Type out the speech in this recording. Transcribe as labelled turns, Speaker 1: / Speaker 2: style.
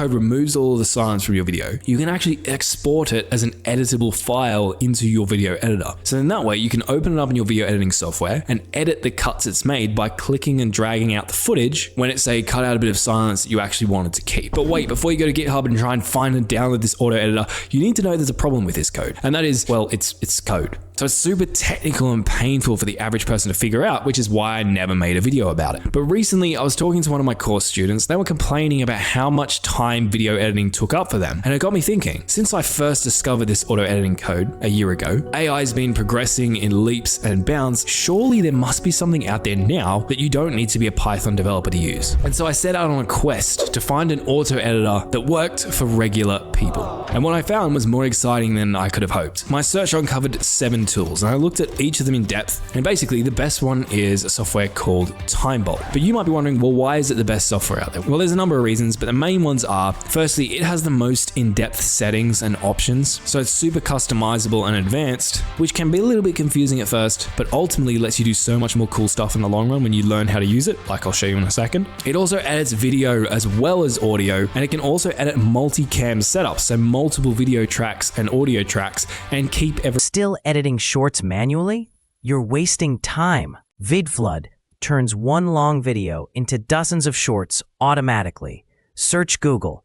Speaker 1: code removes all of the silence from your video, you can actually export it as an editable file into your video editor. So in that way, you can open it up in your video editing software and edit the cuts it's made by clicking and dragging out the footage when it say cut out a bit of silence that you actually wanted to keep. But wait, before you go to GitHub and try and find and download this auto editor, you need to know there's a problem with this code. And that is, well, it's code. So it's super technical and painful for the average person to figure out, which is why I never made a video about it. But recently I was talking to one of my course students. They were complaining about how much time video editing took up for them. And it got me thinking, since I first discovered this auto editing code a year ago, AI has been progressing in leaps and bounds. Surely there must be something out there now that you don't need to be a Python developer to use. And so I set out on a quest to find an auto editor that worked for regular people. And what I found was more exciting than I could have hoped. My search uncovered 7 tools, and I looked at each of them in depth, and basically the best one is a software called Timebolt. But you might be wondering, well, why is it the best software out there? Well, there's a number of reasons, but the main ones are, firstly, it has the most in-depth settings and options, so it's super customizable and advanced, which can be a little bit confusing at first, but ultimately lets you do so much more cool stuff in the long run when you learn how to use it, like I'll show you in a second. It also edits video as well as audio, and it can also edit multi-cam setups, so multiple video tracks and audio tracks, and keep everything.
Speaker 2: Still editing shorts manually? You're wasting time. VIDFLOOD turns one long video into dozens of shorts automatically. Search Google